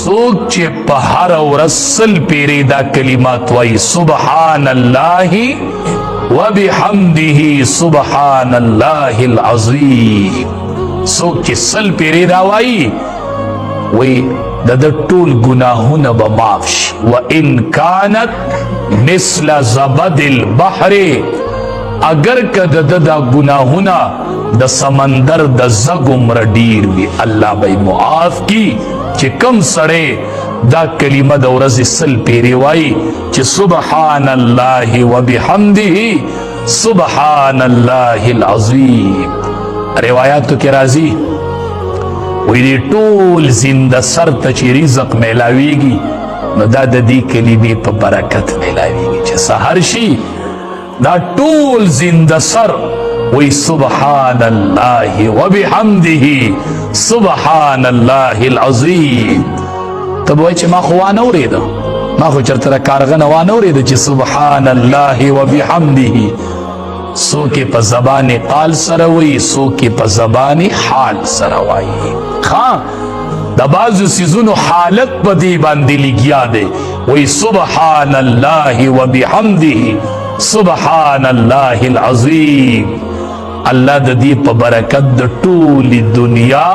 څوک چې په هر ورځ سل پیرې دا کلمات وایي سبحان الله وبحمده سبحان الله العظیم، څوک چې سل پیرې دا وایي وی د ټول گناهونه به معاف شي. وان کانت مثل زبد البحر، اگر که د دا گناهونه د سمندر د زګ عمره ډیر وي الله به معاف کی. چې کم سړی دا کلمه د ورځې سل پیرې وایي چې سبحان الله وبحمده سبحان الله العظیم. روایاتو کې راځي وی دی ټول زنده سر ته چې رزق میلاویږي نو دا د دې کلمې په برکت میلاویږي. چې سحر شي دا ټول زنده سر وی سبحان الله وبحمده سبحان الله العظیم. ته وای چې ما خو وانه اورېده، ما خو چېرته کارغنه وانه اورېده چې سبحان الله وبحمده. څوک په زبان قال سره وایي، څوک په زبان حال سره وایي. د بعضو څیزونو حالت په دې باندې لګیا دی، وایي سبحان الله وبحمده سبحان الله العظیم. الله د دې په برکت د ټولې دنیا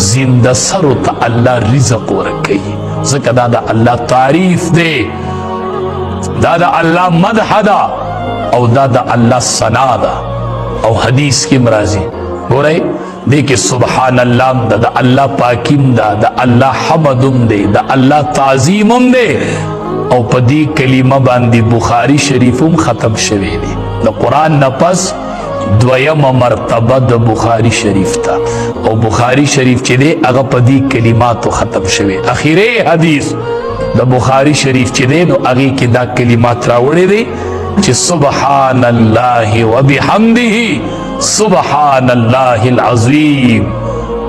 زنده سرو ته الله رزق ورکوي. ځکه دا د الله تعریف دی، دا د الله مدح ده او دا د الله ثنا ده. او حدیث کې مرازي ګورئ دې کې سبحان الله د الله پاکیم ده، د الله حمدم دی، د الله تعظیمم دی. او په دې کلمه باندې بخاری شریفم ختم شوی دی. د قرآن نه پس دویمه مرتبه د بخاری شریف ته، او بخاری شریف چې دی هغه په دې کلماتو ختم شوی. اخیری حدیث د بخاری شریف چې دی نو هغې کې دا کلمات راوړی دی چې سبحان الله وبحمده سبحان الله العظیم.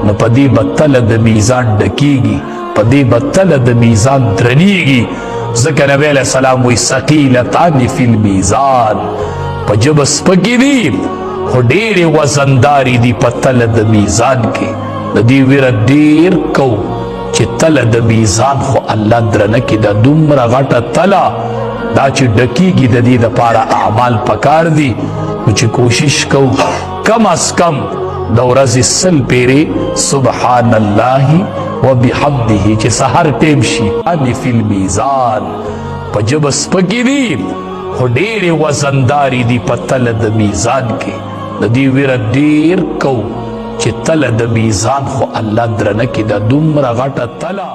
نو په دې به تله د میزان ډکیږي، په دې به تله د میزان درنیږي. ځکه نبی علیه السلام وایي ثقیلتان فی المیزان، په ژبه سپکې دي خو ډېرې وزندارې دي په تله د میزان کې. د دې ویره ډېر کوو چې تله د میزان خو الله درنه کړي. دا دومره غټه تله دا چې ډکیږي د دې دپاره اعمال پکار دي. نو چې کوشش کوو کم از کم د ورځې سل پیرې سبحان الله وبحمده چې سحر ټیم شي فی المیزان، په ژبه سپکې دي خو ډېرې وزندارې دي په تله د میزان کې. د دې ویره ډېر کوو چې تله د میزان خو الله درنه کړي. دا دومره غټه تله